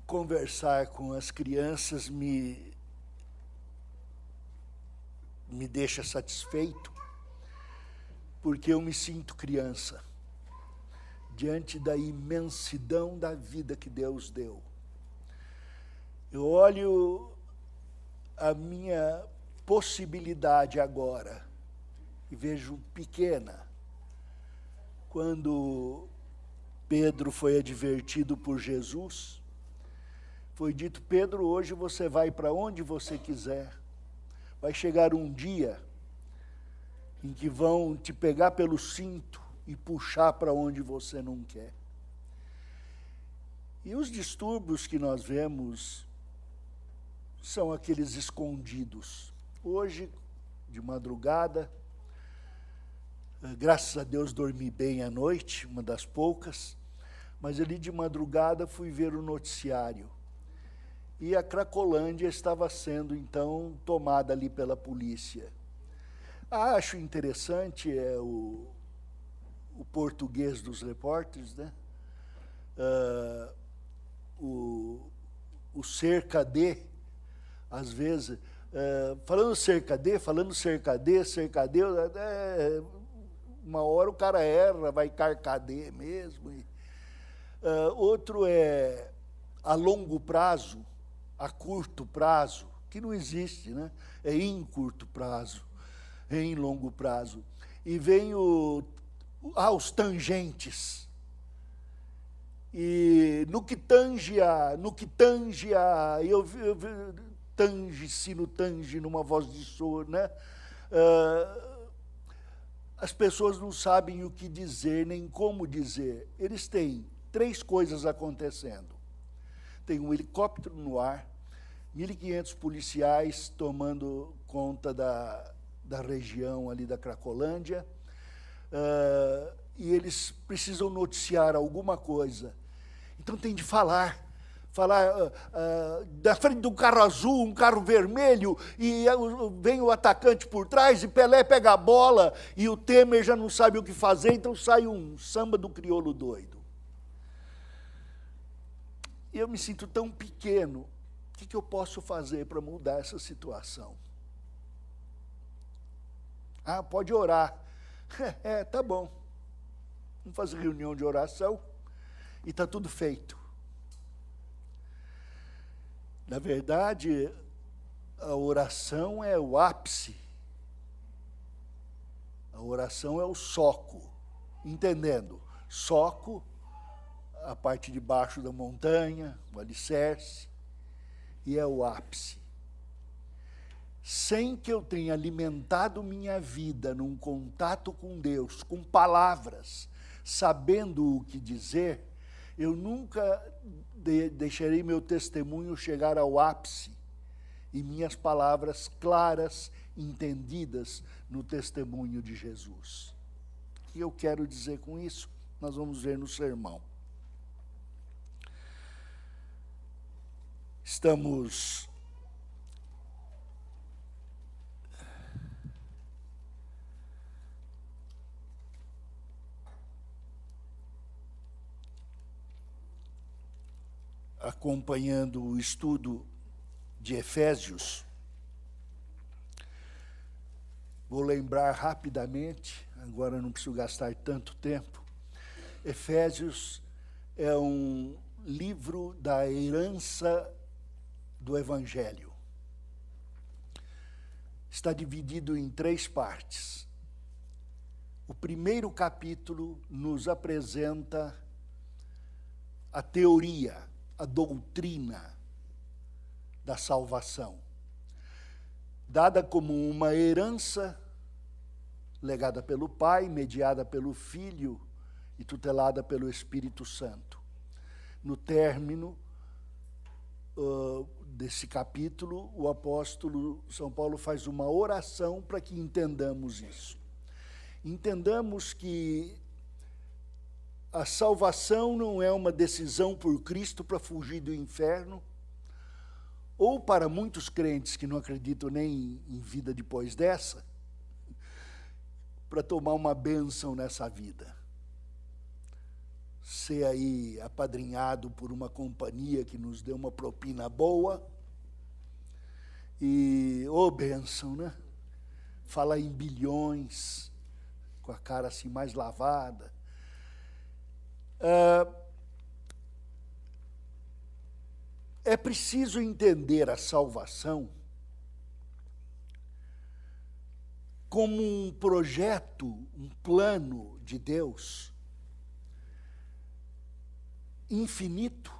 conversar com as crianças me deixa satisfeito, porque eu me sinto criança, diante da imensidão da vida que Deus deu. Eu olho a minha possibilidade agora e vejo pequena. Quando Pedro foi advertido por Jesus, foi dito: Pedro, hoje você vai para onde você quiser. Vai chegar um dia em que vão te pegar pelo cinto e puxar para onde você não quer. E os distúrbios que nós vemos são aqueles escondidos. Hoje, de madrugada, graças a Deus dormi bem à noite, uma das poucas, mas ali de madrugada fui ver o noticiário. E a Cracolândia estava sendo, então, tomada ali pela polícia. Acho interessante o português dos repórteres, né? O cercadê, às vezes, falando cercadê, uma hora o cara erra, vai carcadê mesmo. Outro é a longo prazo, a curto prazo, que não existe, né? É em curto prazo, é em longo prazo. E vem os tangentes. E no que tange a, tange-se no tange, numa voz de sor, né? As pessoas não sabem o que dizer, nem como dizer. Eles têm 3 coisas acontecendo. Tem um helicóptero no ar, 1.500 policiais tomando conta da região ali da Cracolândia, e eles precisam noticiar alguma coisa. Então tem de falar da frente do carro azul, um carro vermelho, e vem o atacante por trás, e Pelé pega a bola, e o Temer já não sabe o que fazer, então sai um samba do crioulo doido. E eu me sinto tão pequeno. O que eu posso fazer para mudar essa situação? Pode orar. Tá bom. Vamos fazer reunião de oração e está tudo feito. Na verdade, a oração é o ápice. A oração é o soco. Entendendo? Soco, a parte de baixo da montanha, o alicerce, e é o ápice. Sem que eu tenha alimentado minha vida num contato com Deus, com palavras, sabendo o que dizer, eu nunca deixarei meu testemunho chegar ao ápice e minhas palavras claras, entendidas no testemunho de Jesus. O que eu quero dizer com isso? Nós vamos ver no sermão. Estamos acompanhando o estudo de Efésios. Vou lembrar rapidamente, agora não preciso gastar tanto tempo. Efésios é um livro da herança do Evangelho. Está dividido em 3 partes. O primeiro capítulo nos apresenta a teoria, a doutrina da salvação, dada como uma herança legada pelo Pai, mediada pelo Filho e tutelada pelo Espírito Santo. No término desse capítulo, o apóstolo São Paulo faz uma oração para que entendamos isso. Entendamos que a salvação não é uma decisão por Cristo para fugir do inferno, ou para muitos crentes que não acreditam nem em vida depois dessa, para tomar uma bênção nessa vida. ser aí apadrinhado por uma companhia que nos deu uma propina boa. E, bênção, né? Fala em bilhões, com a cara assim mais lavada. É preciso entender a salvação como um projeto, um plano de Deus infinito,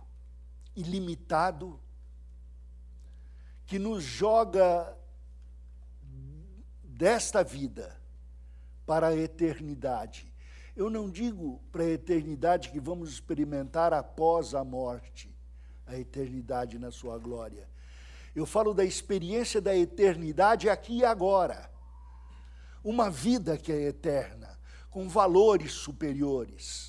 ilimitado, que nos joga desta vida para a eternidade. Eu não digo para a eternidade que vamos experimentar após a morte, a eternidade na sua glória. Eu falo da experiência da eternidade aqui e agora. Uma vida que é eterna, com valores superiores,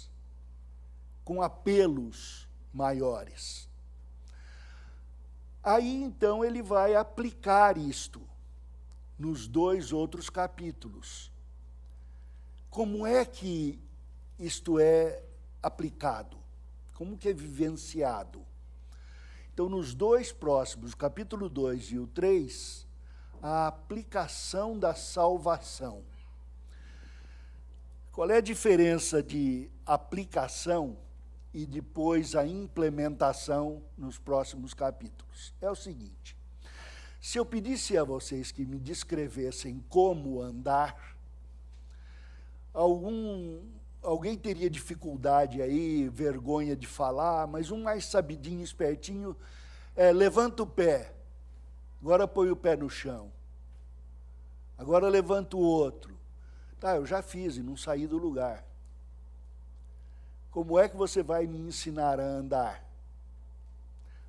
com apelos maiores. Aí, então, ele vai aplicar isto nos 2 outros capítulos. Como é que isto é aplicado? Como que é vivenciado? Então, nos 2 próximos, o capítulo 2 e o 3, a aplicação da salvação. Qual é a diferença de aplicação e depois a implementação nos próximos capítulos? É o seguinte: se eu pedisse a vocês que me descrevessem como andar, alguém teria dificuldade aí, vergonha de falar, mas um mais sabidinho, espertinho, levanta o pé, agora põe o pé no chão, agora levanta o outro. Tá, eu já fiz e não saí do lugar. Como é que você vai me ensinar a andar?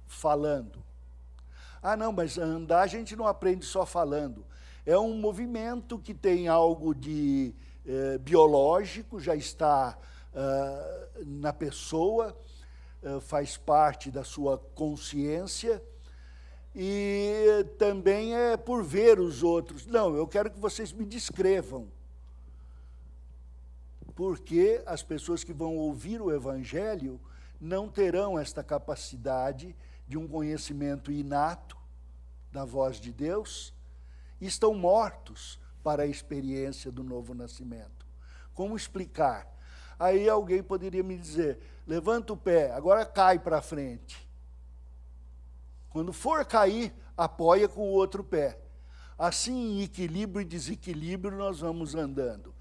Falando. Ah, não, mas andar a gente não aprende só falando. É um movimento que tem algo de biológico, já está na pessoa, faz parte da sua consciência, e também é por ver os outros. Não, eu quero que vocês me descrevam. Porque as pessoas que vão ouvir o Evangelho não terão esta capacidade de um conhecimento inato da voz de Deus, e estão mortos para a experiência do novo nascimento. Como explicar? Aí alguém poderia me dizer, levanta o pé, agora cai para frente. Quando for cair, apoia com o outro pé. Assim, em equilíbrio e desequilíbrio, nós vamos andando.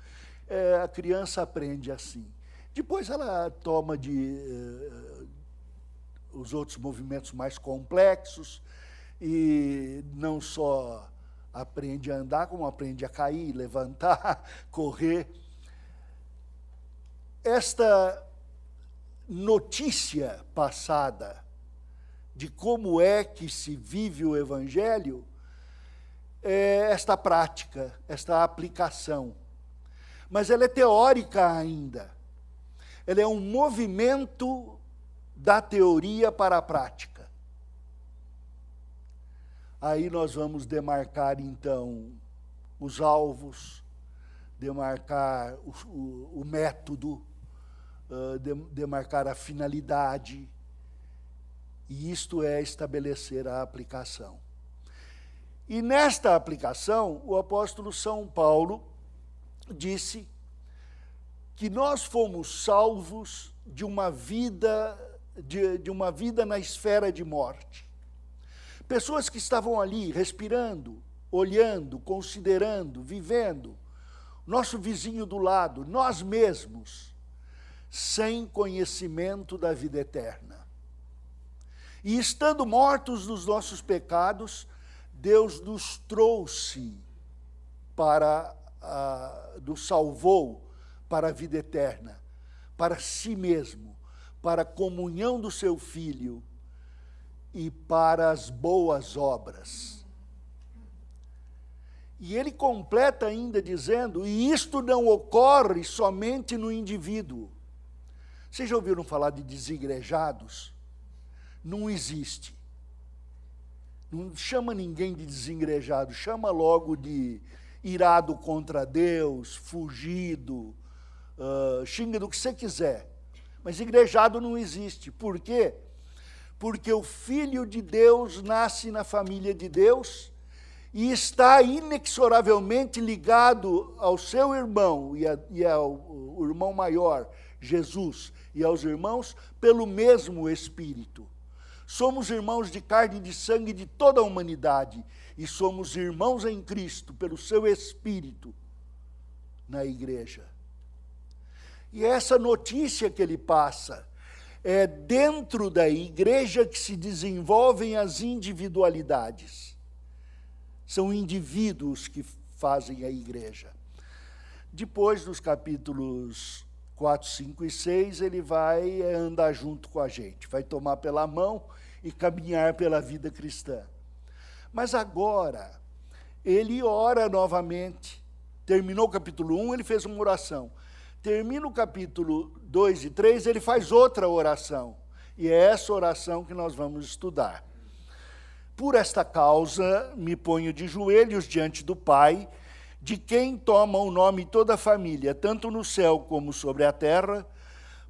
A criança aprende assim. Depois ela toma os outros movimentos mais complexos e não só aprende a andar, como aprende a cair, levantar, correr. Esta notícia passada de como é que se vive o Evangelho é esta prática, esta aplicação. Mas ela é teórica ainda. Ela é um movimento da teoria para a prática. Aí nós vamos demarcar, então, os alvos, demarcar o método, demarcar a finalidade, e isto é estabelecer a aplicação. E nesta aplicação, o apóstolo São Paulo disse que nós fomos salvos de uma vida na esfera de morte. Pessoas que estavam ali respirando, olhando, considerando, vivendo, nosso vizinho do lado, nós mesmos, sem conhecimento da vida eterna. E estando mortos nos nossos pecados, Deus nos trouxe nos salvou para a vida eterna, para si mesmo, para a comunhão do seu Filho e para as boas obras. E ele completa ainda dizendo, e isto não ocorre somente no indivíduo. Vocês já ouviram falar de desigrejados? Não existe. Não chama ninguém de desengrejado, chama logo de irado contra Deus, fugido, xinga do que você quiser. Mas igrejado não existe. Por quê? Porque o Filho de Deus nasce na família de Deus e está inexoravelmente ligado ao seu irmão e ao irmão maior, Jesus, e aos irmãos pelo mesmo Espírito. Somos irmãos de carne e de sangue de toda a humanidade e somos irmãos em Cristo pelo seu Espírito na igreja. E essa notícia que ele passa é dentro da igreja que se desenvolvem as individualidades. São indivíduos que fazem a igreja. Depois dos capítulos 4, 5 e 6, ele vai andar junto com a gente, vai tomar pela mão e caminhar pela vida cristã. Mas agora, ele ora novamente. Terminou o capítulo 1, ele fez uma oração. Termina o capítulo 2 e 3, ele faz outra oração. E é essa oração que nós vamos estudar. Por esta causa, me ponho de joelhos diante do Pai, de quem toma o nome toda a família, tanto no céu como sobre a terra,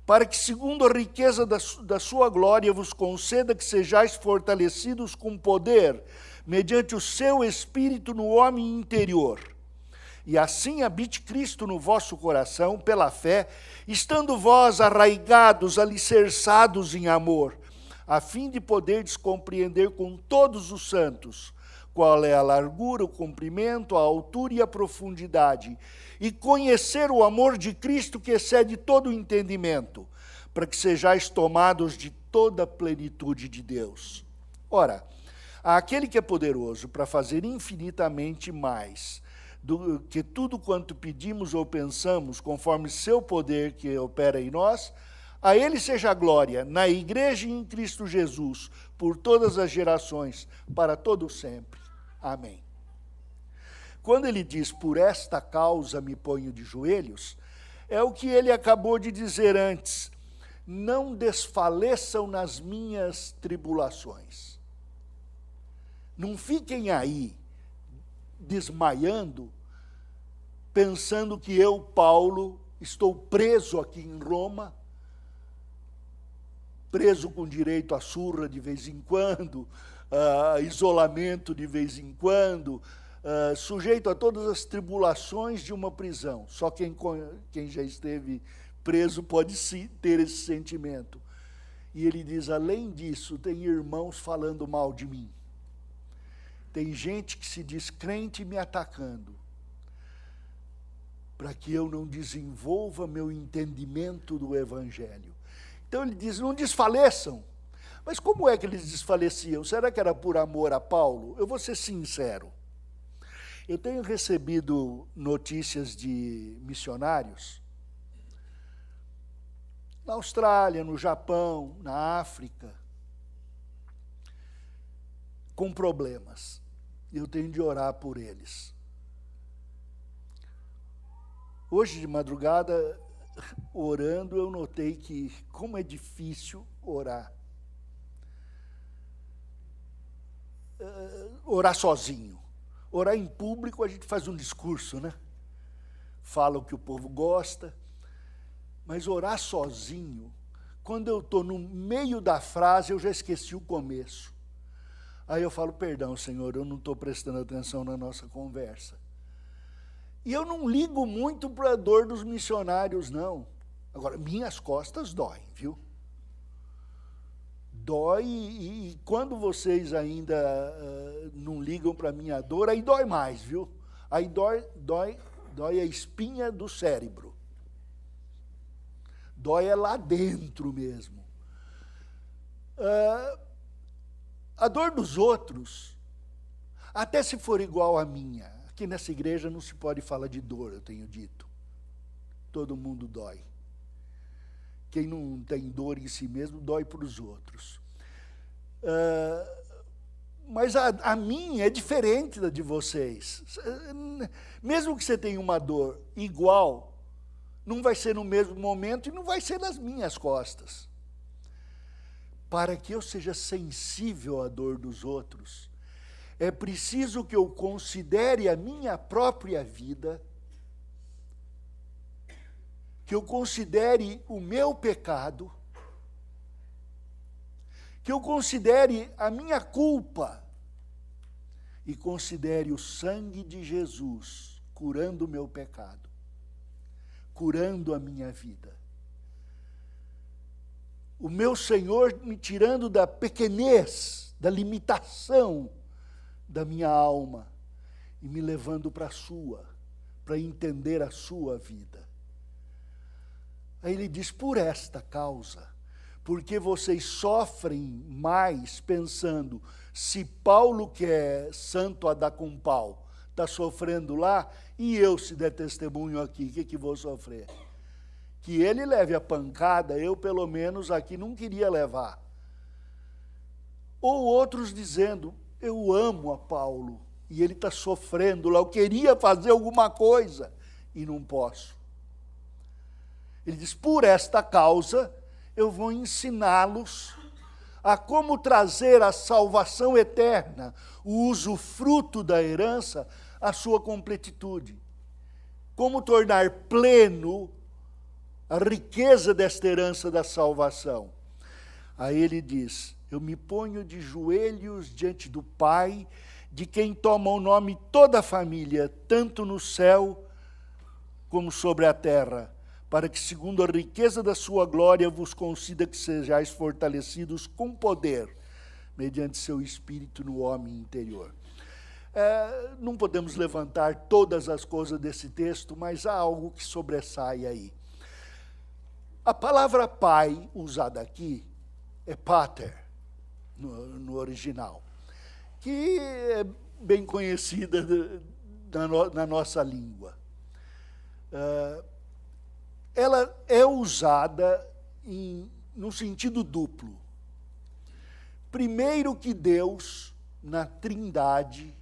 para que, segundo a riqueza da sua glória, vos conceda que sejais fortalecidos com poder, mediante o seu Espírito no homem interior. E assim habite Cristo no vosso coração, pela fé, estando vós arraigados, alicerçados em amor, a fim de poderdes compreender com todos os santos qual é a largura, o comprimento, a altura e a profundidade, e conhecer o amor de Cristo que excede todo o entendimento, para que sejais tomados de toda a plenitude de Deus. Ora, aquele que é poderoso para fazer infinitamente mais do que tudo quanto pedimos ou pensamos, conforme seu poder que opera em nós, a ele seja a glória, na igreja e em Cristo Jesus, por todas as gerações, para todo sempre. Amém. Quando ele diz, por esta causa me ponho de joelhos, é o que ele acabou de dizer antes, não desfaleçam nas minhas tribulações. Não fiquem aí, desmaiando, pensando que eu, Paulo, estou preso aqui em Roma, preso com direito à surra de vez em quando, isolamento de vez em quando, sujeito a todas as tribulações de uma prisão. Só quem já esteve preso pode ter esse sentimento. E ele diz, além disso, tem irmãos falando mal de mim. Tem gente que se diz crente me atacando, para que eu não desenvolva meu entendimento do Evangelho. Então ele diz, não desfaleçam. Mas como é que eles desfaleciam? Será que era por amor a Paulo? Eu vou ser sincero. Eu tenho recebido notícias de missionários na Austrália, no Japão, na África, com problemas. Eu tenho de orar por eles. Hoje de madrugada, orando, eu notei que como é difícil orar. Orar sozinho. Orar em público, a gente faz um discurso, né? Fala o que o povo gosta. Mas orar sozinho, quando eu estou no meio da frase, eu já esqueci o começo. Aí eu falo, perdão, Senhor, eu não estou prestando atenção na nossa conversa. E eu não ligo muito para a dor dos missionários, não. Agora, minhas costas doem, viu? Dói, e quando vocês ainda não ligam para a minha dor, aí dói mais, viu? Aí dói a espinha do cérebro. Dói é lá dentro mesmo. A dor dos outros, até se for igual à minha, aqui nessa igreja não se pode falar de dor, eu tenho dito. Todo mundo dói. Quem não tem dor em si mesmo, dói para os outros. Mas a minha é diferente da de vocês. Mesmo que você tenha uma dor igual, não vai ser no mesmo momento e não vai ser nas minhas costas. Para que eu seja sensível à dor dos outros, é preciso que eu considere a minha própria vida, que eu considere o meu pecado, que eu considere a minha culpa e considere o sangue de Jesus curando o meu pecado, curando a minha vida. O meu Senhor me tirando da pequenez, da limitação da minha alma e me levando para a sua, para entender a sua vida. Aí ele diz, por esta causa, porque vocês sofrem mais pensando, se Paulo, que é santo a dar com pau, está sofrendo lá, e eu, se der testemunho aqui, o que vou sofrer? Que ele leve a pancada, eu pelo menos aqui não queria levar. Ou outros dizendo, eu amo a Paulo, e ele está sofrendo lá, eu queria fazer alguma coisa, e não posso. Ele diz, por esta causa, eu vou ensiná-los a como trazer a salvação eterna, o usufruto da herança, à sua completitude. Como tornar pleno a riqueza desta herança da salvação. Aí ele diz, eu me ponho de joelhos diante do Pai, de quem toma o nome toda a família, tanto no céu como sobre a terra, para que, segundo a riqueza da sua glória, vos conceda que sejais fortalecidos com poder, mediante seu Espírito no homem interior. Não podemos levantar todas as coisas desse texto, mas há algo que sobressai aí. A palavra pai, usada aqui, é pater, no original, que é bem conhecida na nossa língua. Ela é usada no sentido duplo. Primeiro que Deus, na Trindade,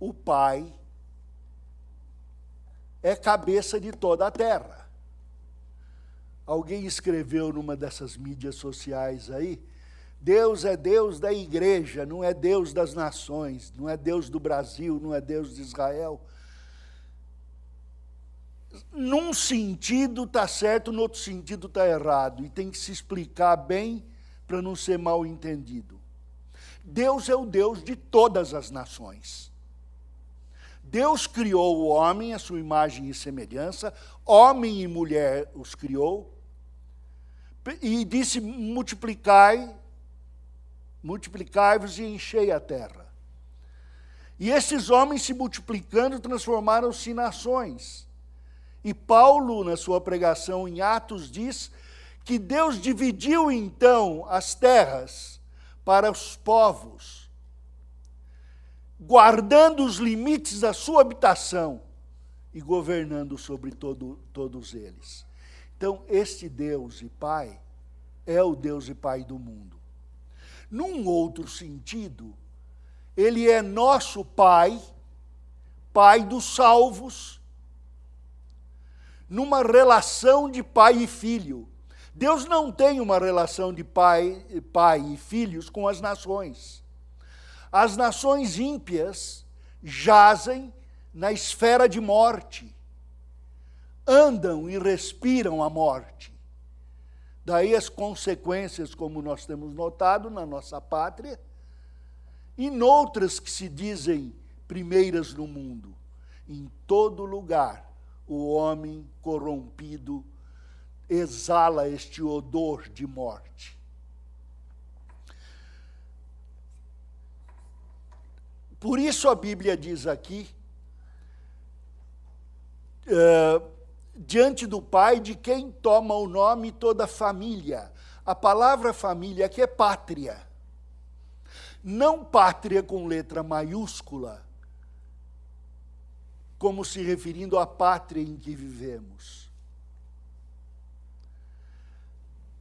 o Pai, é cabeça de toda a terra. Alguém escreveu numa dessas mídias sociais aí, Deus é Deus da igreja, não é Deus das nações, não é Deus do Brasil, não é Deus de Israel. Num sentido está certo, no outro sentido está errado, e tem que se explicar bem para não ser mal entendido. Deus é o Deus de todas as nações. Deus criou o homem à sua imagem e semelhança, homem e mulher os criou, e disse, multiplicai-vos e enchei a terra. E esses homens se multiplicando transformaram-se em nações. E Paulo, na sua pregação em Atos, diz que Deus dividiu então as terras para os povos, guardando os limites da sua habitação e governando sobre todos eles. Então, este Deus e Pai é o Deus e Pai do mundo. Num outro sentido, ele é nosso Pai, Pai dos salvos, numa relação de pai e filho. Deus não tem uma relação de pai e filhos com as nações. As nações ímpias jazem na esfera de morte, andam e respiram a morte. Daí as consequências, como nós temos notado na nossa pátria, e noutras que se dizem primeiras no mundo. Em todo lugar, o homem corrompido exala este odor de morte. Por isso a Bíblia diz aqui, diante do Pai, de quem toma o nome toda a família. A palavra família aqui é pátria. Não pátria com letra maiúscula, como se referindo à pátria em que vivemos.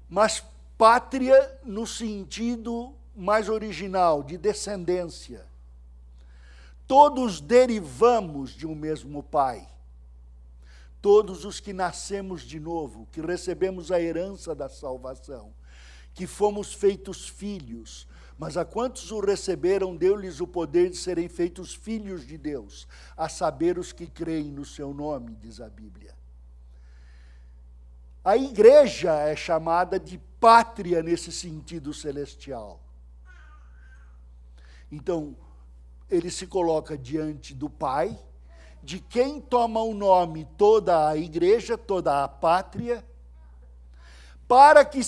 Mas pátria no sentido mais original, de descendência. Todos derivamos de um mesmo Pai. Todos os que nascemos de novo, que recebemos a herança da salvação, que fomos feitos filhos, mas a quantos o receberam, deu-lhes o poder de serem feitos filhos de Deus, a saber os que creem no seu nome, diz a Bíblia. A igreja é chamada de pátria nesse sentido celestial. Então, ele se coloca diante do Pai, de quem toma o nome toda a igreja, toda a pátria, para que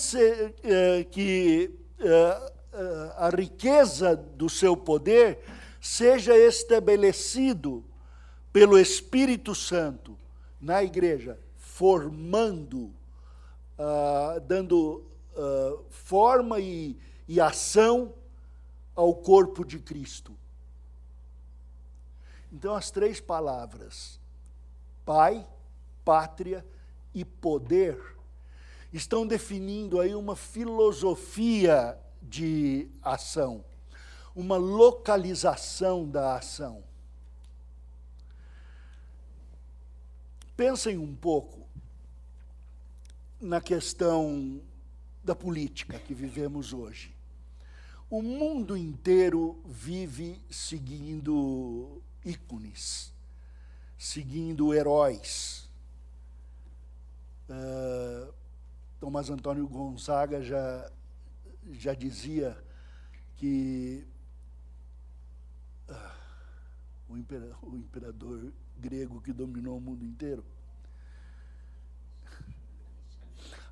a riqueza do seu poder seja estabelecido pelo Espírito Santo na igreja, formando, dando forma e ação ao corpo de Cristo. Então, as três palavras, Pai, Pátria e Poder, estão definindo aí uma filosofia de ação, uma localização da ação. Pensem um pouco na questão da política que vivemos hoje. O mundo inteiro vive seguindo ícones, seguindo heróis. Tomás Antônio Gonzaga já dizia que o imperador grego que dominou o mundo inteiro,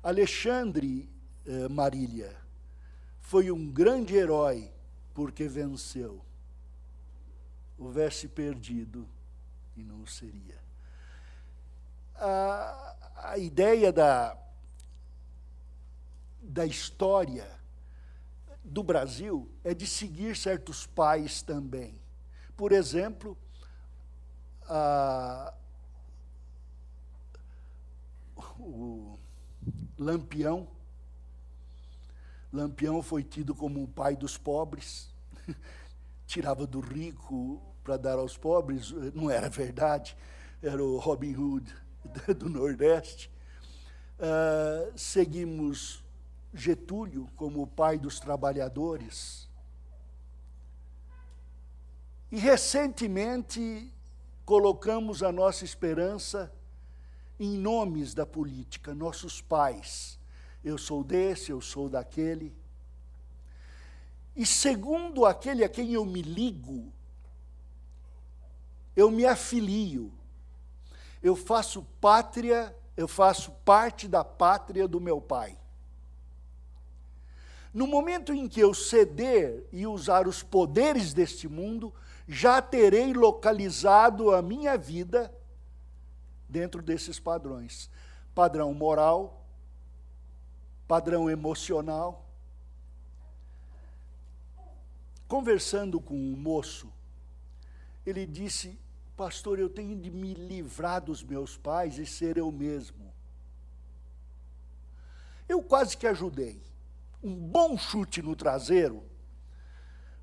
Alexandre Marília, foi um grande herói porque venceu. Houvesse perdido e não seria. A ideia da história do Brasil é de seguir certos pais também. Por exemplo, o Lampião. Lampião foi tido como o pai dos pobres, tirava do rico para dar aos pobres, não era verdade, era o Robin Hood do Nordeste. Seguimos Getúlio como o pai dos trabalhadores. E recentemente colocamos a nossa esperança em nomes da política, nossos pais. Eu sou desse, eu sou daquele. E segundo aquele a quem eu me ligo, eu me afilio. Eu faço parte da pátria do meu pai. No momento em que eu ceder e usar os poderes deste mundo, já terei localizado a minha vida dentro desses padrões. Padrão moral, padrão emocional. Conversando com um moço, ele disse: pastor, eu tenho de me livrar dos meus pais e ser eu mesmo. Eu quase que ajudei. Um bom chute no traseiro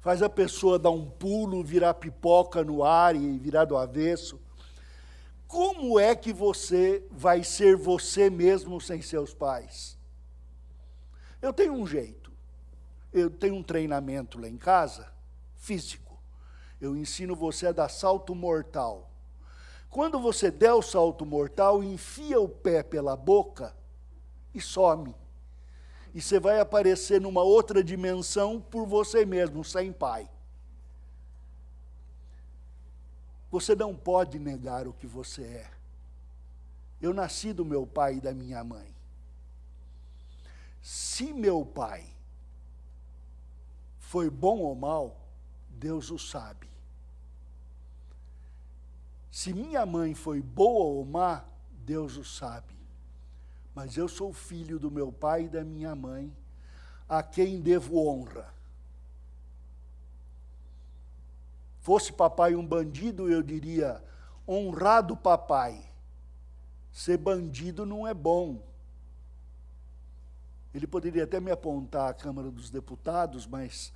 faz a pessoa dar um pulo, virar pipoca no ar e virar do avesso. Como é que você vai ser você mesmo sem seus pais? Eu tenho um jeito. Eu tenho um treinamento lá em casa, físico. Eu ensino você a dar salto mortal. Quando você der o salto mortal, enfia o pé pela boca e some. E você vai aparecer numa outra dimensão por você mesmo, sem pai. Você não pode negar o que você é. Eu nasci do meu pai e da minha mãe. Se meu pai foi bom ou mal, Deus o sabe. Se minha mãe foi boa ou má, Deus o sabe. Mas eu sou filho do meu pai e da minha mãe, a quem devo honra. Fosse papai um bandido, eu diria: honrado papai. Ser bandido não é bom. Ele poderia até me apontar à Câmara dos Deputados, mas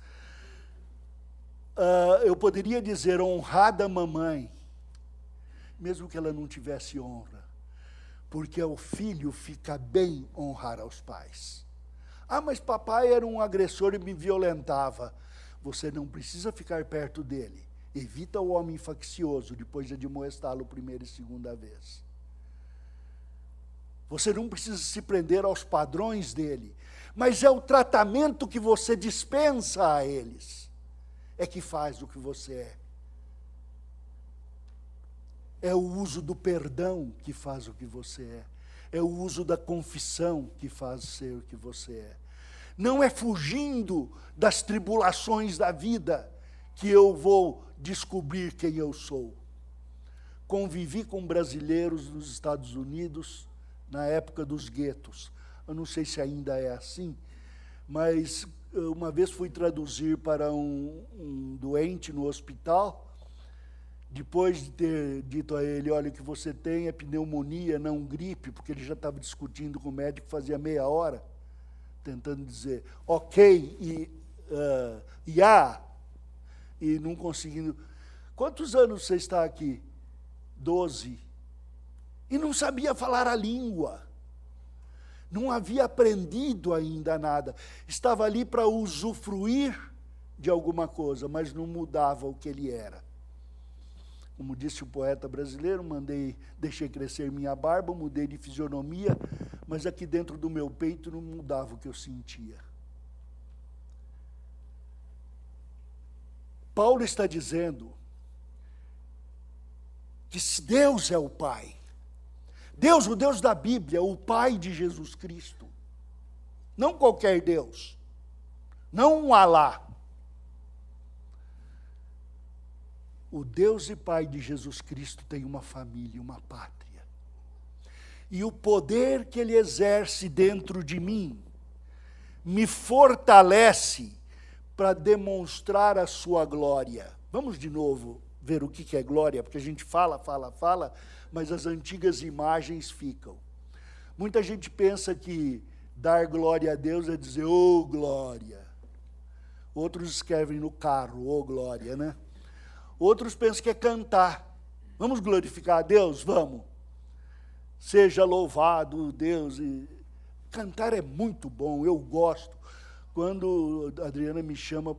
eu poderia dizer honrada mamãe, mesmo que ela não tivesse honra, porque ao filho fica bem honrar aos pais. Ah, mas papai era um agressor e me violentava. Você não precisa ficar perto dele. Evita o homem faccioso, depois de admoestá-lo primeira e segunda vez. Você não precisa se prender aos padrões dele, mas é o tratamento que você dispensa a eles, é que faz o que você é. É o uso do perdão que faz o que você é. É o uso da confissão que faz ser o que você é. Não é fugindo das tribulações da vida que eu vou descobrir quem eu sou. Convivi com brasileiros nos Estados Unidos na época dos guetos. Eu não sei se ainda é assim, mas uma vez fui traduzir para um doente no hospital. Depois de ter dito a ele, olha, o que você tem é pneumonia, não gripe, porque ele já estava discutindo com o médico fazia meia hora, tentando dizer ok e não conseguindo. Quantos anos você está aqui? 12. E não sabia falar a língua. Não havia aprendido ainda nada. Estava ali para usufruir de alguma coisa, mas não mudava o que ele era. Como disse o poeta brasileiro, deixei crescer minha barba, mudei de fisionomia, mas aqui dentro do meu peito não mudava o que eu sentia. Paulo está dizendo que Deus é o Pai. Deus, o Deus da Bíblia, o Pai de Jesus Cristo. Não qualquer Deus. Não um Alá. O Deus e Pai de Jesus Cristo tem uma família, uma pátria. E o poder que Ele exerce dentro de mim me fortalece para demonstrar a sua glória. Vamos de novo ver o que é glória, porque a gente fala, mas as antigas imagens ficam. Muita gente pensa que dar glória a Deus é dizer, ô glória. Outros escrevem no carro, ô glória, né? Outros pensam que é cantar. Vamos glorificar a Deus? Vamos. Seja louvado Deus. E cantar é muito bom, eu gosto. Quando a Adriana me chama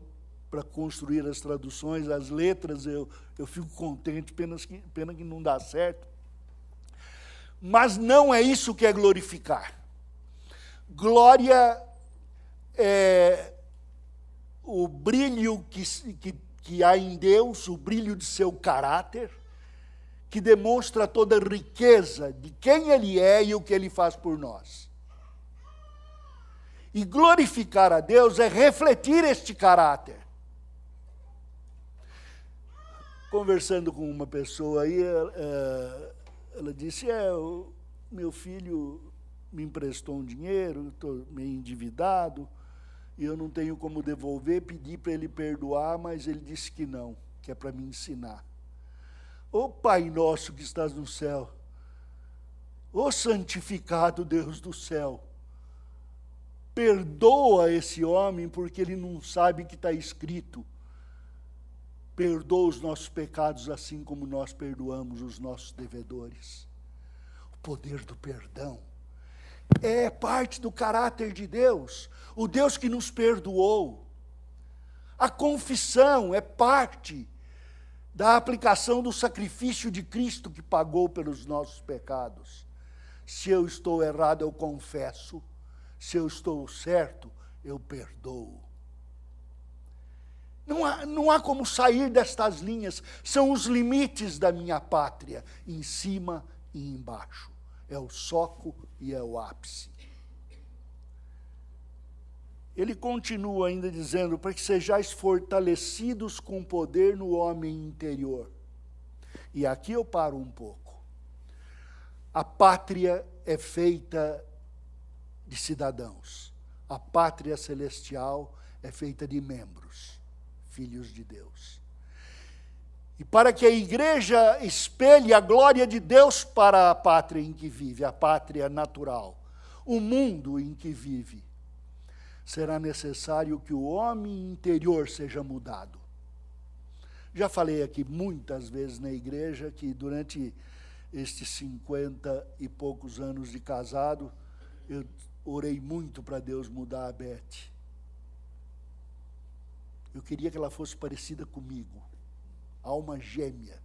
para construir as traduções, as letras, eu fico contente, pena que não dá certo. Mas não é isso que é glorificar. Glória é o brilho que há em Deus, o brilho de seu caráter, que demonstra toda a riqueza de quem Ele é e o que Ele faz por nós. E glorificar a Deus é refletir este caráter. Conversando com uma pessoa aí, ela disse, o meu filho me emprestou um dinheiro, estou meio endividado, e eu não tenho como devolver, pedi para ele perdoar, mas ele disse que não, que é para me ensinar. Ô Pai nosso que estás no céu, ô santificado Deus do céu, perdoa esse homem porque ele não sabe que está escrito. Perdoa os nossos pecados assim como nós perdoamos os nossos devedores. O poder do perdão é parte do caráter de Deus, o Deus que nos perdoou. A confissão é parte da aplicação do sacrifício de Cristo que pagou pelos nossos pecados. Se eu estou errado, eu confesso. Se eu estou certo, eu perdoo. Não há como sair destas linhas, são os limites da minha pátria, em cima e embaixo. É o soco e é o ápice. Ele continua ainda dizendo, para que sejais fortalecidos com poder no homem interior. E aqui eu paro um pouco. A pátria é feita de cidadãos. A pátria celestial é feita de membros, filhos de Deus. E para que a igreja espelhe a glória de Deus para a pátria em que vive, a pátria natural, o mundo em que vive, será necessário que o homem interior seja mudado. Já falei aqui muitas vezes na igreja que durante estes 50 e poucos anos de casado, eu orei muito para Deus mudar a Beth. Eu queria que ela fosse parecida comigo, alma gêmea.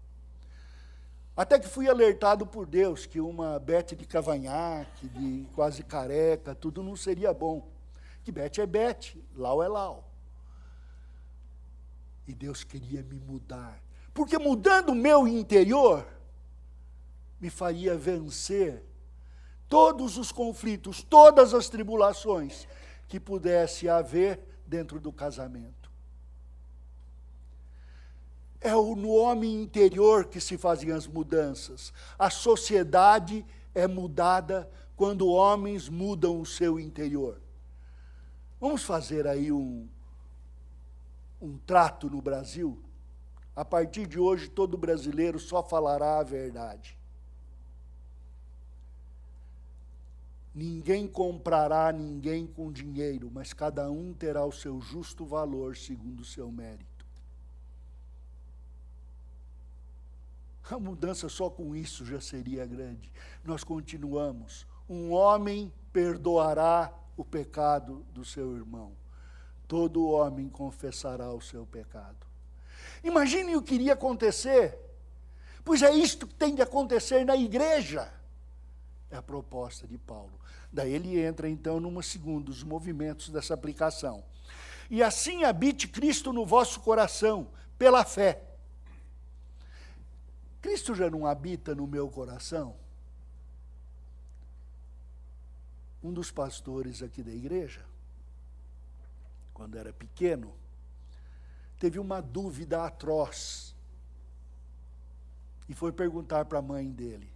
Até que fui alertado por Deus que uma Bete de cavanhaque, de quase careca, tudo não seria bom. Que Bete é Bete, Lau é Lau. E Deus queria me mudar. Porque mudando o meu interior, me faria vencer todos os conflitos, todas as tribulações que pudesse haver dentro do casamento. É no homem interior que se fazem as mudanças. A sociedade é mudada quando homens mudam o seu interior. Vamos fazer aí um trato no Brasil? A partir de hoje, todo brasileiro só falará a verdade. Ninguém comprará ninguém com dinheiro, mas cada um terá o seu justo valor segundo o seu mérito. A mudança só com isso já seria grande. Nós continuamos. Um homem perdoará o pecado do seu irmão. Todo homem confessará o seu pecado. Imagine o que iria acontecer. Pois é isto que tem de acontecer na igreja. É a proposta de Paulo. Daí ele entra, então, numa segunda, os movimentos dessa aplicação. E assim habite Cristo no vosso coração, pela fé. Cristo já não habita no meu coração? Um dos pastores aqui da igreja, quando era pequeno, teve uma dúvida atroz. E foi perguntar para a mãe dele: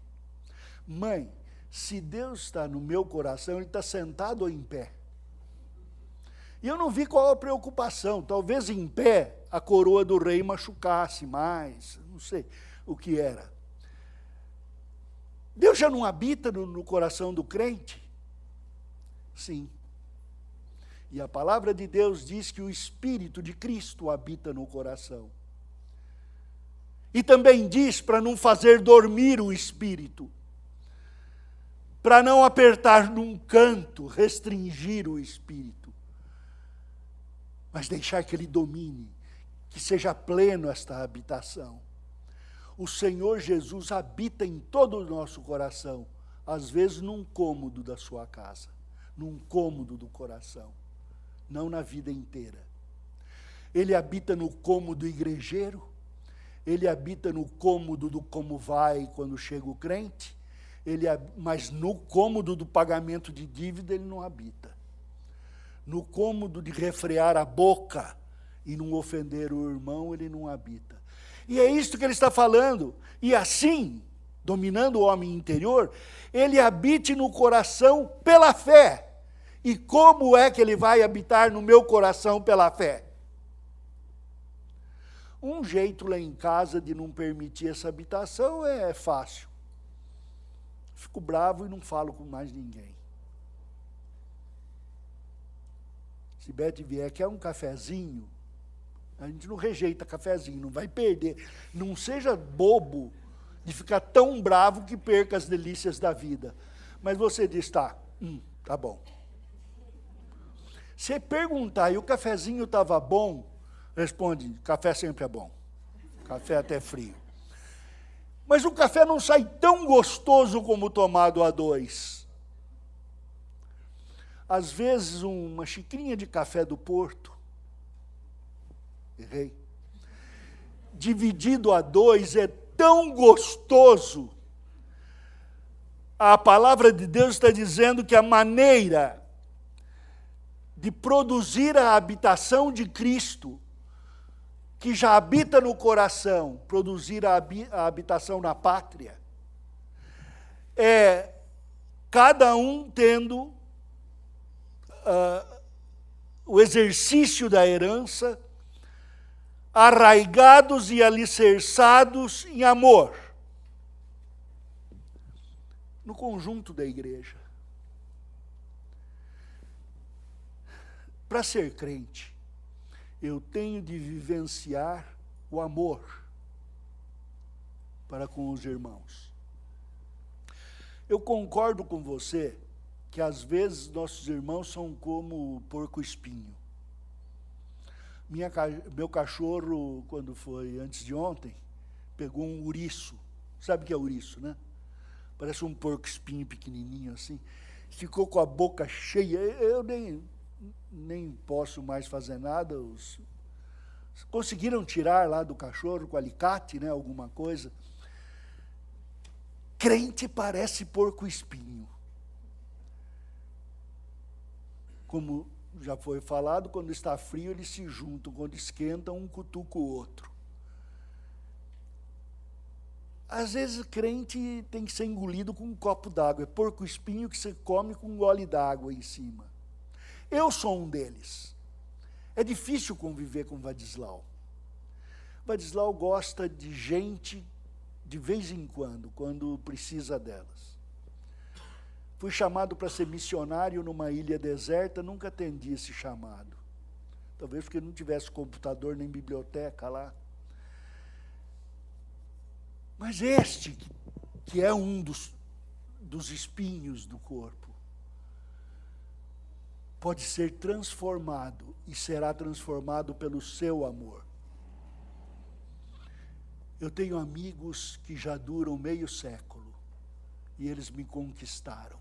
mãe, se Deus está no meu coração, Ele está sentado ou em pé? E eu não vi qual a preocupação. Talvez em pé a coroa do rei machucasse mais, não sei o que era. Deus já não habita no coração do crente? Sim. E a palavra de Deus diz que o Espírito de Cristo habita no coração. E também diz para não fazer dormir o Espírito, para não apertar num canto, restringir o Espírito, mas deixar que Ele domine, que seja pleno esta habitação. O Senhor Jesus habita em todo o nosso coração, às vezes num cômodo da sua casa, num cômodo do coração, não na vida inteira. Ele habita no cômodo igrejeiro, Ele habita no cômodo do como vai quando chega o crente, mas no cômodo do pagamento de dívida Ele não habita. No cômodo de refrear a boca e não ofender o irmão, Ele não habita. E é isto que ele está falando. E assim, dominando o homem interior, ele habite no coração pela fé. E como é que ele vai habitar no meu coração pela fé? Um jeito lá em casa de não permitir essa habitação é fácil. Fico bravo e não falo com mais ninguém. Se Bete vier, quer um cafezinho? A gente não rejeita cafezinho, não vai perder. Não seja bobo de ficar tão bravo que perca as delícias da vida. Mas você diz, tá bom. Se perguntar, e o cafezinho estava bom? Responde, café sempre é bom. Café até frio. Mas o café não sai tão gostoso como tomado a dois. Às vezes, uma xicrinha de café do Porto, errei, dividido a dois, é tão gostoso. A palavra de Deus está dizendo que a maneira de produzir a habitação de Cristo, que já habita no coração, produzir a habitação na pátria, é cada um tendo o exercício da herança, arraigados e alicerçados em amor, no conjunto da igreja. Para ser crente, eu tenho de vivenciar o amor para com os irmãos. Eu concordo com você que às vezes nossos irmãos são como porco-espinho. Meu cachorro, quando foi antes de ontem, pegou um ouriço Sabe o que é ouriço, né? Parece um porco-espinho pequenininho assim. Ficou com a boca cheia. Eu nem posso mais fazer nada. Conseguiram tirar lá do cachorro com alicate, né, alguma coisa. Crente parece porco-espinho. Como já foi falado, quando está frio eles se juntam, quando esquentam um cutuca o outro. Às vezes o crente tem que ser engolido com um copo d'água. É porco-espinho que você come com um gole d'água em cima. Eu sou um deles. É difícil conviver com Vadislau. Vadislau gosta de gente de vez em quando precisa delas. Fui chamado para ser missionário numa ilha deserta, nunca atendi esse chamado. Talvez porque não tivesse computador nem biblioteca lá. Mas este, que é um dos espinhos do corpo, pode ser transformado e será transformado pelo seu amor. Eu tenho amigos que já duram meio século e eles me conquistaram.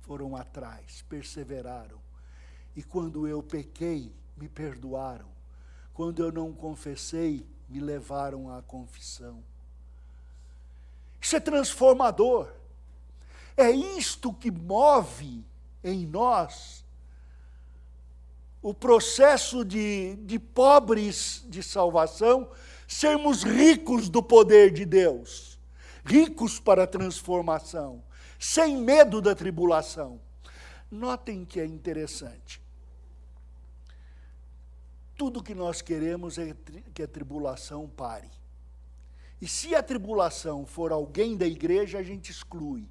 Foram atrás, perseveraram. E quando eu pequei, me perdoaram. Quando eu não confessei, me levaram à confissão. Isso é transformador. É isto que move em nós o processo de pobres de salvação, sermos ricos do poder de Deus, ricos para a transformação, sem medo da tribulação. Notem que é interessante. Tudo que nós queremos é que a tribulação pare. E se a tribulação for alguém da igreja, a gente exclui.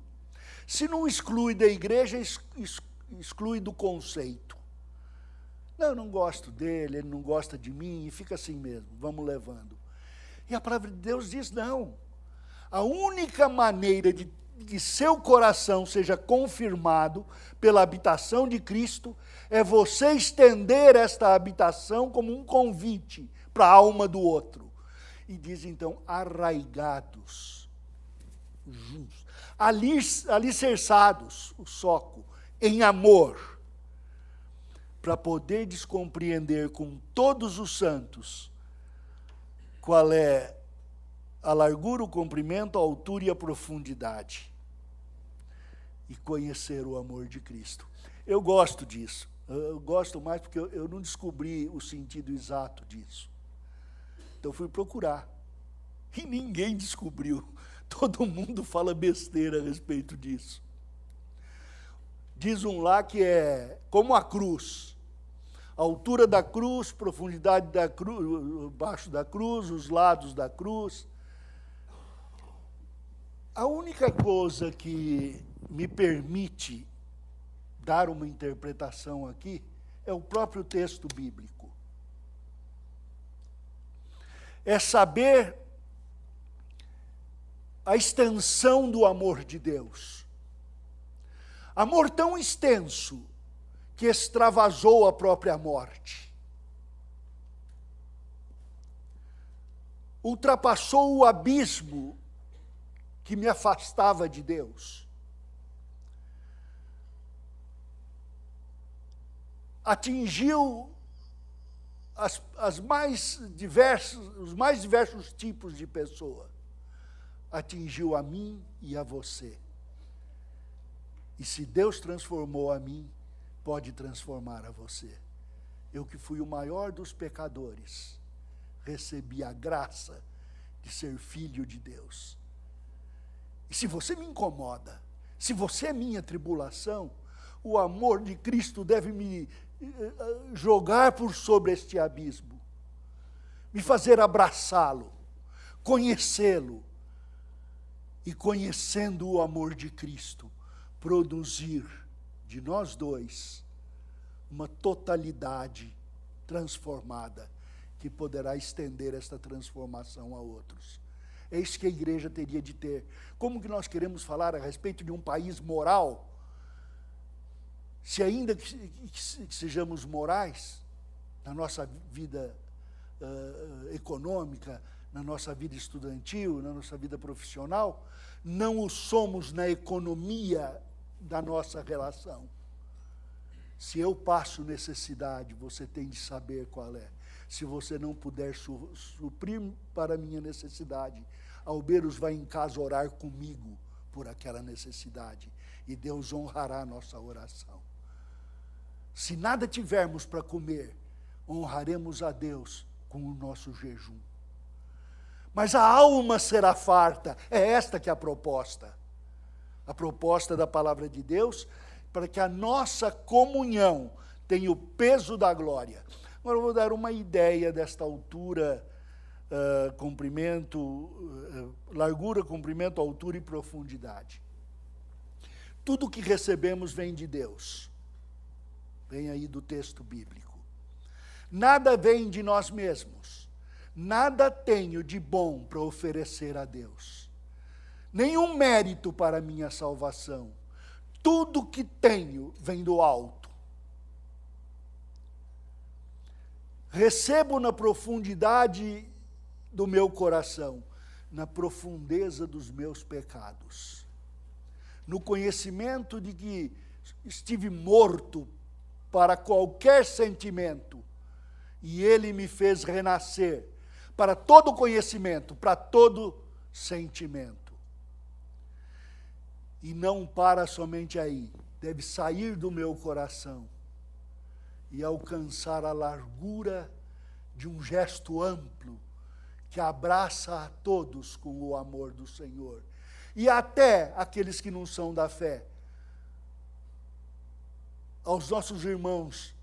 Se não exclui da igreja, exclui do conceito. Não, eu não gosto dele, ele não gosta de mim, e fica assim mesmo, vamos levando. E a palavra de Deus diz, não. A única maneira de que seu coração seja confirmado pela habitação de Cristo é você estender esta habitação como um convite para a alma do outro. E diz então, arraigados, juntos, alicerçados, o soco, em amor, para poder descompreender com todos os santos qual é a largura, o comprimento, a altura e a profundidade. E conhecer o amor de Cristo. Eu gosto disso. Eu gosto mais porque eu não descobri o sentido exato disso. Então fui procurar. E ninguém descobriu. Todo mundo fala besteira a respeito disso. Diz um lá que é como a cruz. A altura da cruz, profundidade da cruz, baixo da cruz, os lados da cruz. A única coisa que me permite dar uma interpretação aqui é o próprio texto bíblico. É saber a extensão do amor de Deus. Amor tão extenso que extravasou a própria morte. Ultrapassou o abismo que me afastava de Deus. Atingiu os mais diversos tipos de pessoa. Atingiu a mim e a você. E se Deus transformou a mim, pode transformar a você. Eu que fui o maior dos pecadores, recebi a graça de ser filho de Deus. E se você me incomoda, se você é minha tribulação, o amor de Cristo deve me jogar por sobre este abismo, me fazer abraçá-lo, conhecê-lo, e conhecendo o amor de Cristo, produzir de nós dois uma totalidade transformada que poderá estender esta transformação a outros. É isso que a igreja teria de ter. Como que nós queremos falar a respeito de um país moral, se ainda que sejamos morais na nossa vida econômica, na nossa vida estudantil, na nossa vida profissional, não o somos na economia da nossa relação. Se eu passo necessidade, você tem de saber qual é. Se você não puder suprir para a minha necessidade, Albeiros vai em casa orar comigo por aquela necessidade. E Deus honrará a nossa oração. Se nada tivermos para comer, honraremos a Deus com o nosso jejum. Mas a alma será farta. É esta que é a proposta. A proposta da palavra de Deus, para que a nossa comunhão tenha o peso da glória. Agora eu vou dar uma ideia desta altura, largura, comprimento, altura e profundidade. Tudo que recebemos vem de Deus. Vem aí do texto bíblico. Nada vem de nós mesmos. Nada tenho de bom para oferecer a Deus. Nenhum mérito para a minha salvação. Tudo que tenho vem do alto. Recebo na profundidade do meu coração, na profundeza dos meus pecados. No conhecimento de que estive morto para qualquer sentimento, e Ele me fez renascer para todo conhecimento, para todo sentimento. E não para somente aí, deve sair do meu coração e alcançar a largura de um gesto amplo que abraça a todos com o amor do Senhor. E até aqueles que não são da fé, aos nossos irmãos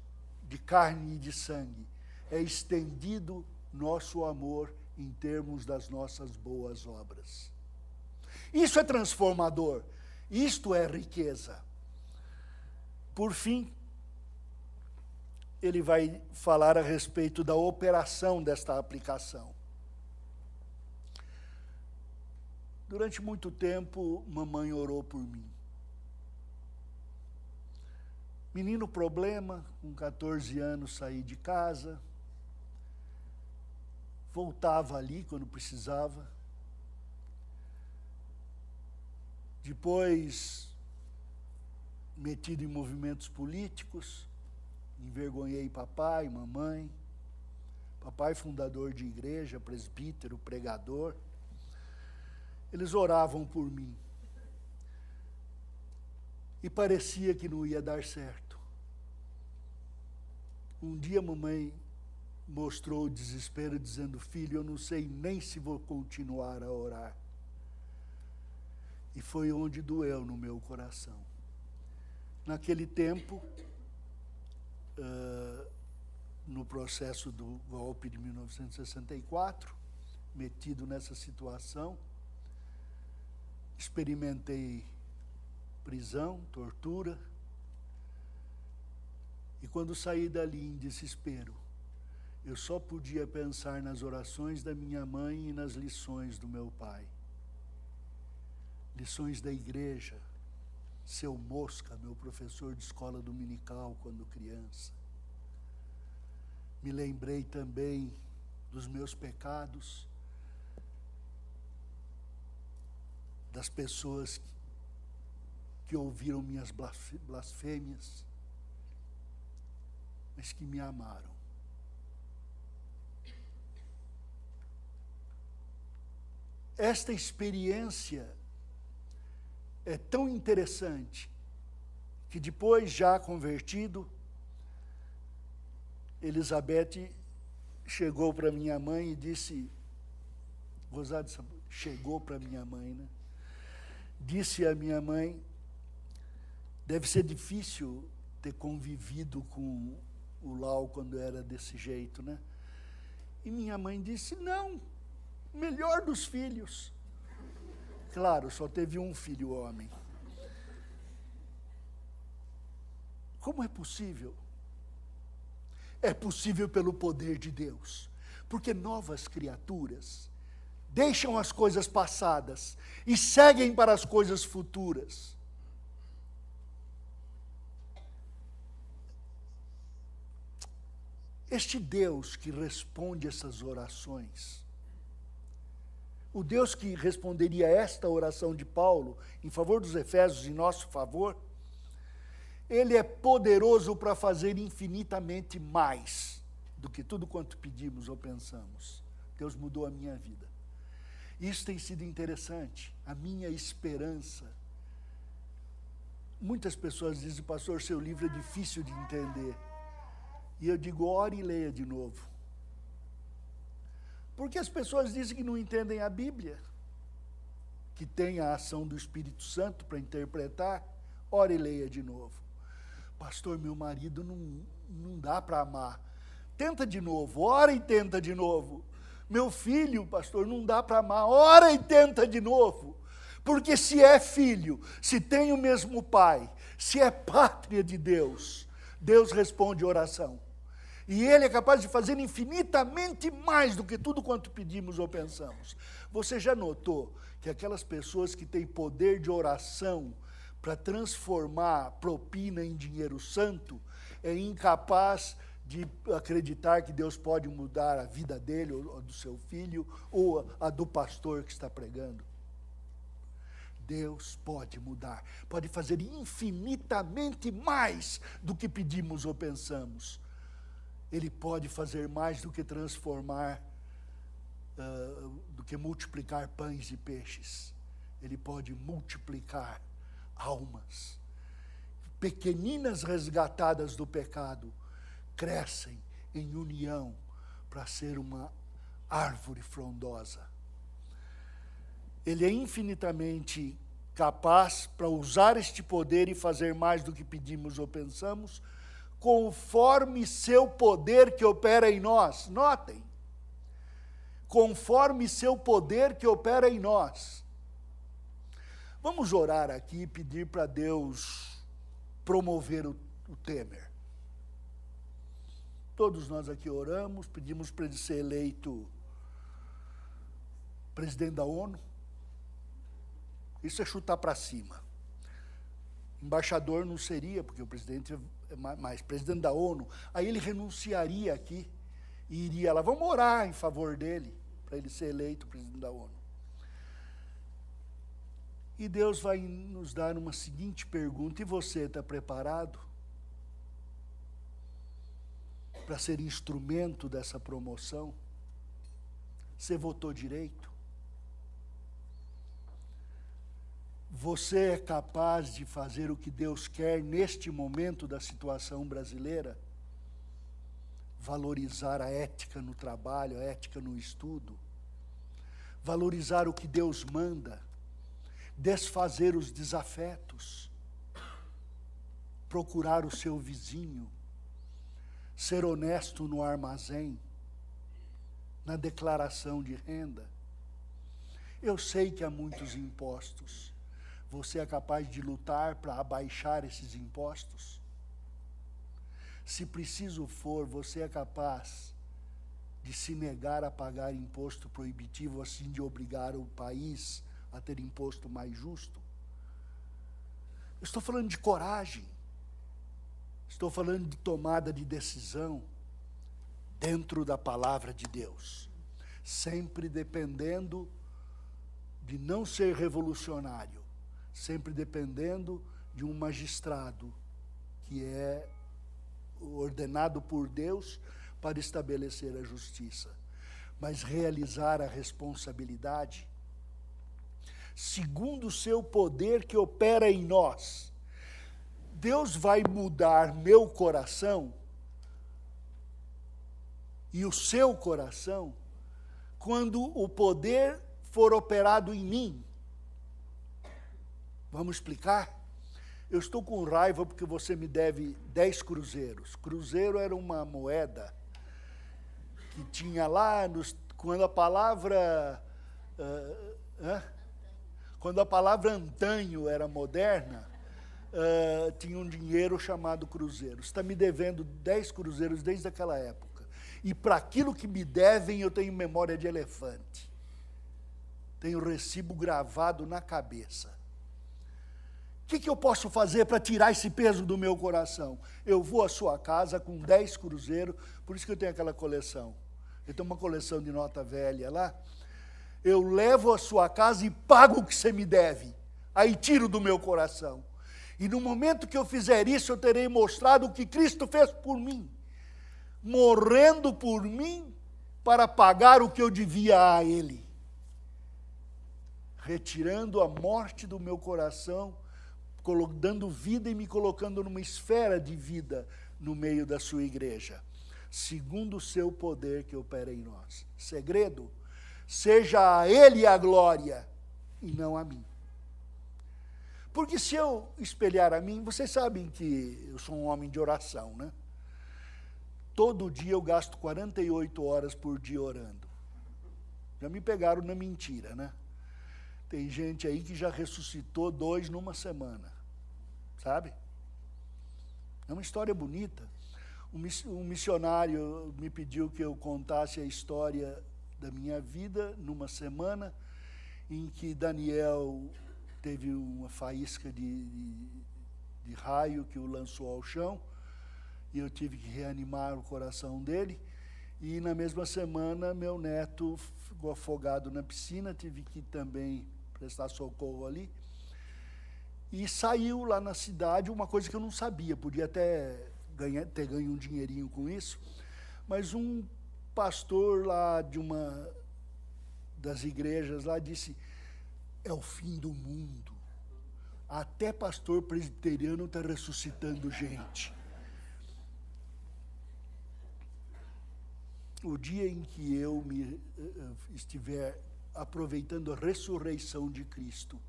de carne e de sangue, é estendido nosso amor em termos das nossas boas obras. Isso é transformador, isto é riqueza. Por fim, ele vai falar a respeito da operação desta aplicação. Durante muito tempo, mamãe orou por mim. Menino problema, com 14 anos saí de casa, voltava ali quando precisava. Depois, metido em movimentos políticos, envergonhei papai, mamãe. Papai fundador de igreja, presbítero, pregador. Eles oravam por mim. E parecia que não ia dar certo. Um dia a mamãe mostrou o desespero, dizendo: filho, eu não sei nem se vou continuar a orar. E foi onde doeu no meu coração. Naquele tempo, no processo do golpe de 1964, metido nessa situação, experimentei prisão, tortura, e quando saí dali em desespero, eu só podia pensar nas orações da minha mãe e nas lições do meu pai. Lições da igreja, seu Mosca, meu professor de escola dominical quando criança. Me lembrei também dos meus pecados, das pessoas que ouviram minhas blasfêmias, mas que me amaram. Esta experiência é tão interessante que depois, já convertido, Elizabeth chegou para minha mãe e disse, gozado, chegou para minha mãe, né? Disse a minha mãe, deve ser difícil ter convivido com o Lau quando era desse jeito, né? E minha mãe disse, não, melhor dos filhos. Claro, só teve um filho homem. Como é possível? É possível pelo poder de Deus, porque novas criaturas deixam as coisas passadas e seguem para as coisas futuras. Este Deus que responde essas orações o Deus que responderia a esta oração de Paulo, em favor dos Efésios, em nosso favor, Ele é poderoso para fazer infinitamente mais do que tudo quanto pedimos ou pensamos. Deus mudou a minha vida. Isso tem sido interessante, a minha esperança. Muitas pessoas dizem, pastor, seu livro é difícil de entender. E eu digo, ore e leia de novo. Porque as pessoas dizem que não entendem a Bíblia, que tem a ação do Espírito Santo para interpretar. Ore e leia de novo. Pastor, meu marido não dá para amar. Tenta de novo, ora e tenta de novo. Meu filho, pastor, não dá para amar. Ora e tenta de novo. Porque se é filho, se tem o mesmo pai, se é pátria de Deus, Deus responde oração. E Ele é capaz de fazer infinitamente mais do que tudo quanto pedimos ou pensamos. Você já notou que aquelas pessoas que têm poder de oração para transformar propina em dinheiro santo, é incapaz de acreditar que Deus pode mudar a vida dele, ou do seu filho, ou a do pastor que está pregando? Deus pode mudar, pode fazer infinitamente mais do que pedimos ou pensamos. Ele pode fazer mais do que transformar, do que multiplicar pães e peixes. Ele pode multiplicar almas. Pequeninas resgatadas do pecado, crescem em união para ser uma árvore frondosa. Ele é infinitamente capaz para usar este poder e fazer mais do que pedimos ou pensamos, conforme seu poder que opera em nós. Notem, conforme seu poder que opera em nós. Vamos orar aqui e pedir para Deus promover o Temer. Todos nós aqui oramos, pedimos para ele ser eleito presidente da ONU. Isso é chutar para cima. Embaixador não seria, porque o presidente é mais presidente da ONU. Aí ele renunciaria aqui e iria lá. Vamos orar em favor dele, para ele ser eleito presidente da ONU. E Deus vai nos dar uma seguinte pergunta: e você está preparado para ser instrumento dessa promoção? Você votou direito? Você é capaz de fazer o que Deus quer neste momento da situação brasileira? Valorizar a ética no trabalho, a ética no estudo. Valorizar o que Deus manda. Desfazer os desafetos. Procurar o seu vizinho. Ser honesto no armazém. Na declaração de renda. Eu sei que há muitos impostos. Você é capaz de lutar para abaixar esses impostos? Se preciso for, você é capaz de se negar a pagar imposto proibitivo, assim de obrigar o país a ter imposto mais justo? Eu estou falando de coragem. Estou falando de tomada de decisão dentro da palavra de Deus. Sempre dependendo de não ser revolucionário. Sempre dependendo de um magistrado que é ordenado por Deus para estabelecer a justiça. Mas realizar a responsabilidade, segundo o seu poder que opera em nós. Deus vai mudar meu coração e o seu coração quando o poder for operado em mim. Vamos explicar? Eu estou com raiva porque você me deve 10 cruzeiros. Cruzeiro era uma moeda que tinha lá, quando a palavra antanho era moderna, tinha um dinheiro chamado cruzeiro. Você está me devendo 10 cruzeiros desde aquela época. E para aquilo que me devem, eu tenho memória de elefante. Tenho recibo gravado na cabeça. O que eu posso fazer para tirar esse peso do meu coração? Eu vou à sua casa com 10 cruzeiros, por isso que eu tenho aquela coleção. Eu tenho uma coleção de nota velha lá. eu levo a sua casa e pago o que você me deve. Aí tiro do meu coração. E no momento que eu fizer isso, eu terei mostrado o que Cristo fez por mim, morrendo por mim para pagar o que eu devia a Ele, retirando a morte do meu coração, dando vida e me colocando numa esfera de vida no meio da sua igreja, segundo o seu poder que opera em nós. Segredo: seja a Ele a glória e não a mim. Porque se eu espelhar a mim, vocês sabem que eu sou um homem de oração, né? Todo dia eu gasto 48 horas por dia orando. Já me pegaram na mentira, né? Tem gente aí que já ressuscitou 2 numa semana, sabe? É uma história bonita. Um missionário me pediu que eu contasse a história da minha vida numa semana em que Daniel teve uma faísca de raio que o lançou ao chão, e eu tive que reanimar o coração dele, e na mesma semana meu neto ficou afogado na piscina, tive que também prestar socorro ali, e saiu lá na cidade uma coisa que eu não sabia, podia até ter ganho um dinheirinho com isso, mas um pastor lá de uma das igrejas lá disse: é o fim do mundo. Até pastor presbiteriano está ressuscitando gente. O dia em que eu estiver aproveitando a ressurreição de Cristo,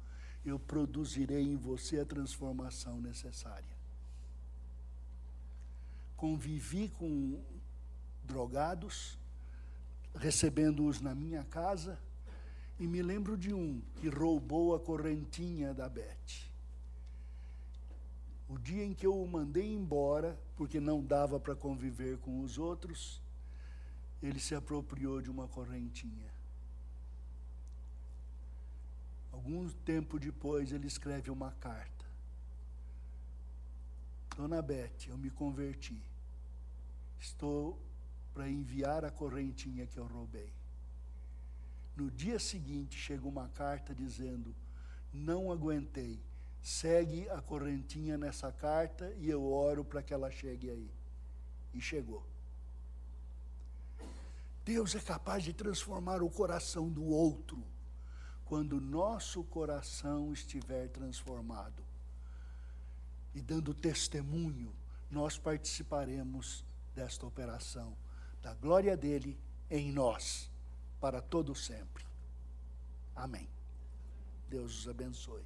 eu produzirei em você a transformação necessária. Convivi com drogados, recebendo-os na minha casa, e me lembro de um que roubou a correntinha da Beth. O dia em que eu o mandei embora, porque não dava para conviver com os outros, ele se apropriou de uma correntinha. Algum tempo depois, ele escreve uma carta: Dona Beth, eu me converti. Estou para enviar a correntinha que eu roubei. No dia seguinte, chega uma carta dizendo: não aguentei, segue a correntinha nessa carta e eu oro para que ela chegue aí. E chegou. Deus é capaz de transformar o coração do outro quando nosso coração estiver transformado. E dando testemunho, nós participaremos desta operação, da glória dele em nós, para todo sempre. Amém. Deus os abençoe.